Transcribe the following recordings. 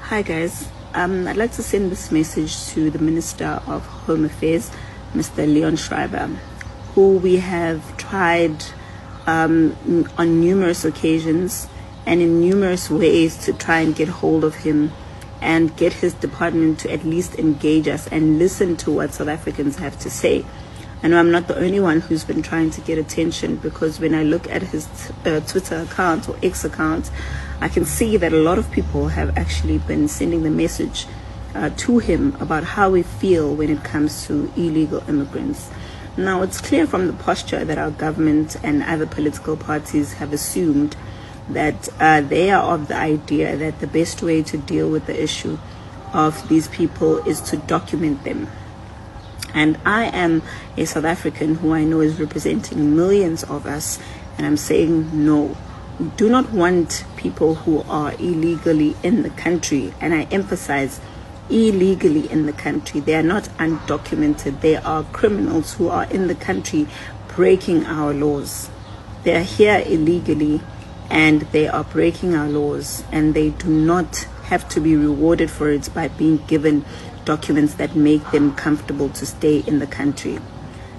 Hi guys, I'd like to send this message to the Minister of Home Affairs, Mr. Leon Schreiber, who we have tried on numerous occasions and in numerous ways to try and get hold of him and get his department to at least engage us and listen to what South Africans have to say. I know I'm not the only one who's been trying to get attention, because when I look at his Twitter account or X account, I can see that a lot of people have actually been sending the message to him about how we feel when it comes to illegal immigrants. Now, it's clear from the posture that our government and other political parties have assumed that they are of the idea that the best way to deal with the issue of these people is to document them. And I am a South African who I know is representing millions of us, and I'm saying no. We do not want people who are illegally in the country, and I emphasize illegally in the country. They are not undocumented. They are criminals who are in the country breaking our laws. They are here illegally and they are breaking our laws, and they do not have to be rewarded for it by being given documents that make them comfortable to stay in the country.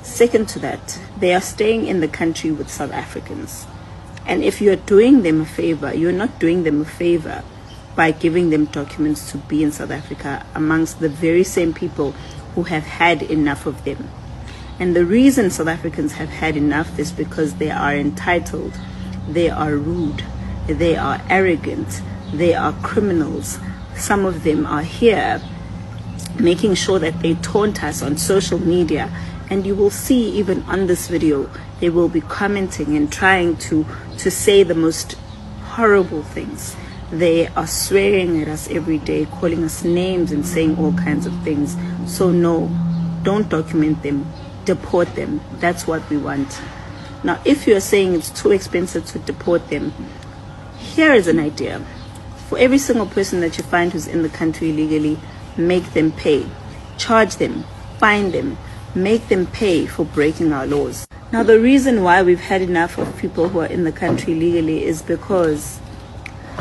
Second to that, they are staying in the country with South Africans. And if you're doing them a favor, you're not doing them a favor by giving them documents to be in South Africa amongst the very same people who have had enough of them. And the reason South Africans have had enough is because they are entitled, they are rude, they are arrogant, they are criminals. Some of them are here making sure that they taunt us on social media, and you will see even on this video they will be commenting and trying to say the most horrible things. They are swearing at us every day, calling us names and saying all kinds of things. So no, don't document them, deport them. That's what we want. Now, if you're saying it's too expensive to deport them, here is an idea. For every single person that you find who's in the country illegally, make them pay. Charge them, fine them, make them pay for breaking our laws. Now, the reason why we've had enough of people who are in the country legally is because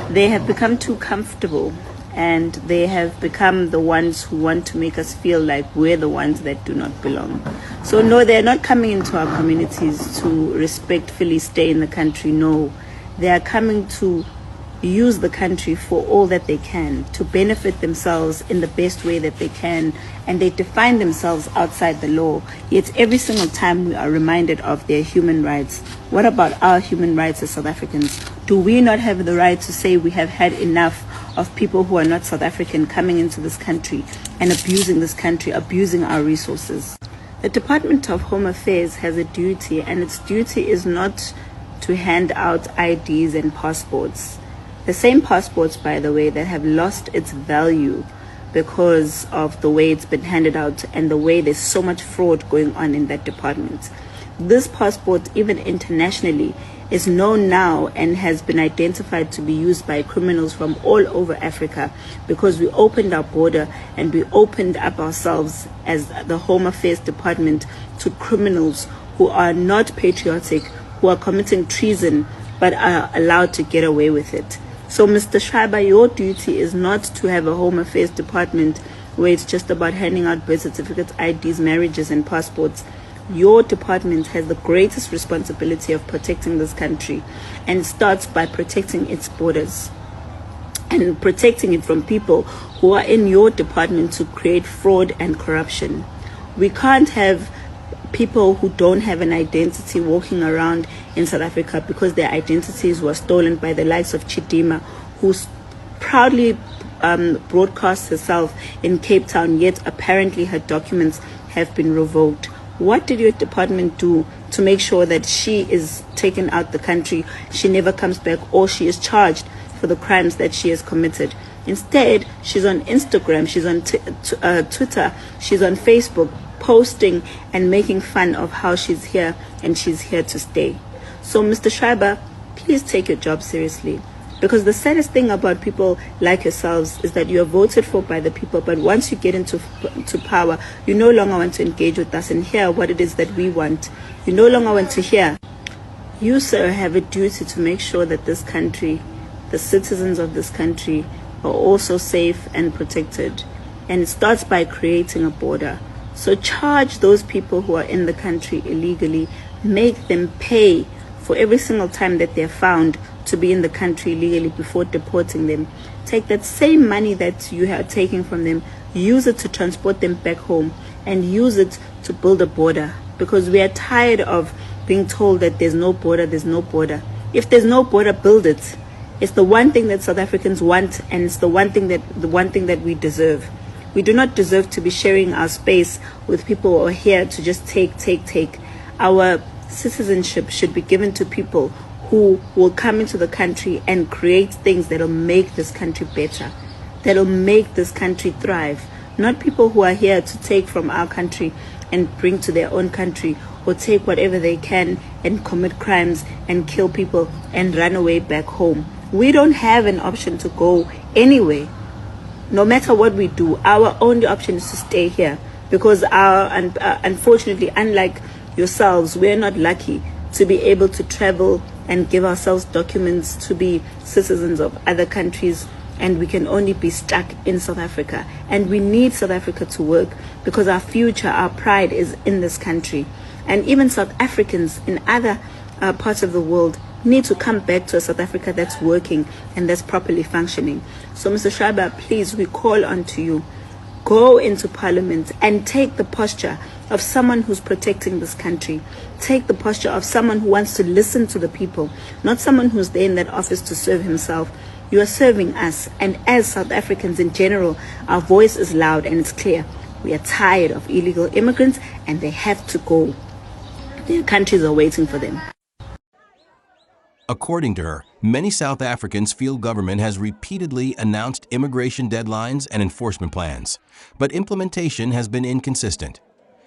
they have become too comfortable, and they have become the ones who want to make us feel like we're the ones that do not belong. So no, they're not coming into our communities to respectfully stay in the country. No, they are coming to use the country for all that they can, to benefit themselves in the best way that they can, and they define themselves outside the law. Yet every single time we are reminded of their human rights. What about our human rights as South Africans? Do we not have the right to say we have had enough of people who are not South African coming into this country and abusing this country, abusing our resources? The Department of Home Affairs has a duty, and its duty is not to hand out IDs and passports. The same passports, by the way, that have lost its value because of the way it's been handed out and the way there's so much fraud going on in that department. This passport, even internationally, is known now and has been identified to be used by criminals from all over Africa, because we opened our border and we opened up ourselves as the Home Affairs Department to criminals who are not patriotic, who are committing treason, but are allowed to get away with it. So, Mr. Schreiber, your duty is not to have a Home Affairs Department where it's just about handing out birth certificates, IDs, marriages, and passports. Your department has the greatest responsibility of protecting this country, and it starts by protecting its borders and protecting it from people who are in your department to create fraud and corruption. We can't have people who don't have an identity walking around in South Africa because their identities were stolen by the likes of Chidima, who proudly broadcasts herself in Cape Town, yet apparently her documents have been revoked. What did your department do to make sure that she is taken out the country, she never comes back, or she is charged for the crimes that she has committed? Instead, she's on Instagram, she's on Twitter, she's on Facebook, posting and making fun of how she's here and she's here to stay. So, Mr. Schreiber, please take your job seriously. Because the saddest thing about people like yourselves is that you are voted for by the people, but once you get into power, you no longer want to engage with us and hear what it is that we want. You no longer want to hear. You, sir, have a duty to make sure that this country, the citizens of this country, are also safe and protected. And it starts by creating a border. So charge those people who are in the country illegally, make them pay for every single time that they're found to be in the country illegally before deporting them. Take that same money that you are taking from them, use it to transport them back home, and use it to build a border, because we are tired of being told that there's no border, there's no border. If there's no border, build it. It's the one thing that South Africans want, and it's the one thing that we deserve. We do not deserve to be sharing our space with people who are here to just take. Our citizenship should be given to people who will come into the country and create things that'll make this country better, that'll make this country thrive. Not people who are here to take from our country and bring to their own country, or take whatever they can and commit crimes and kill people and run away back home. We don't have an option to go anywhere. No matter what we do, our only option is to stay here, because unfortunately, unlike yourselves, we're not lucky to be able to travel and give ourselves documents to be citizens of other countries, and we can only be stuck in South Africa. And we need South Africa to work, because our future, our pride is in this country. And even South Africans in other parts of the world need to come back to a South Africa that's working and that's properly functioning. So Mr. Schreiber, please, we call on to you. Go into Parliament and take the posture of someone who's protecting this country. Take the posture of someone who wants to listen to the people, not someone who's there in that office to serve himself. You are serving us, and as South Africans in general, our voice is loud and it's clear. We are tired of illegal immigrants, and they have to go. Their countries are waiting for them. According to her, many South Africans feel government has repeatedly announced immigration deadlines and enforcement plans, but implementation has been inconsistent.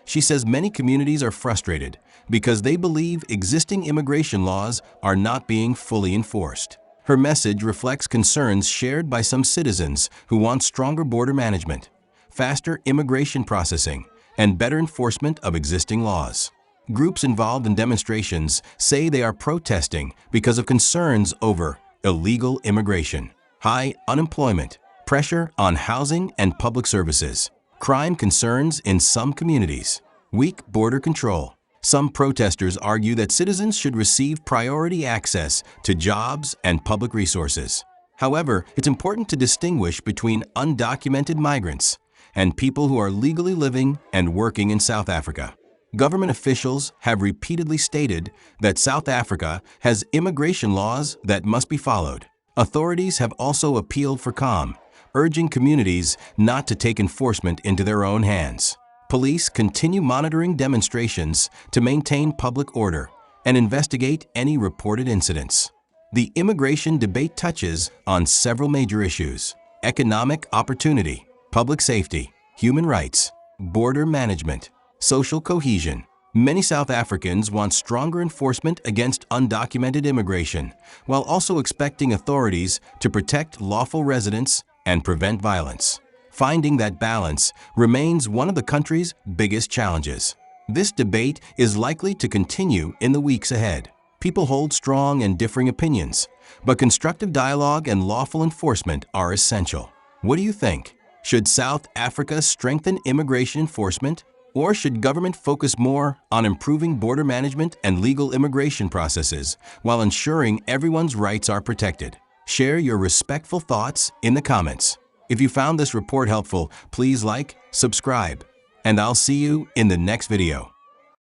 She says many communities are frustrated because they believe existing immigration laws are not being fully enforced. Her message reflects concerns shared by some citizens who want stronger border management, faster immigration processing, and better enforcement of existing laws. Groups involved in demonstrations say they are protesting because of concerns over illegal immigration, high unemployment, pressure on housing and public services, crime concerns in some communities, weak border control. Some protesters argue that citizens should receive priority access to jobs and public resources. However, it's important to distinguish between undocumented migrants and people who are legally living and working in South Africa. Government officials have repeatedly stated that South Africa has immigration laws that must be followed. Authorities have also appealed for calm, urging communities not to take enforcement into their own hands. Police continue monitoring demonstrations to maintain public order and investigate any reported incidents. The immigration debate touches on several major issues: economic opportunity, public safety, human rights, border management, social cohesion. Many South Africans want stronger enforcement against undocumented immigration, while also expecting authorities to protect lawful residents and prevent violence. Finding that balance remains one of the country's biggest challenges. This debate is likely to continue in the weeks ahead. People hold strong and differing opinions, but constructive dialogue and lawful enforcement are essential. What do you think? Should South Africa strengthen immigration enforcement? Or should government focus more on improving border management and legal immigration processes while ensuring everyone's rights are protected? Share your respectful thoughts in the comments. If you found this report helpful, please like, subscribe, and I'll see you in the next video.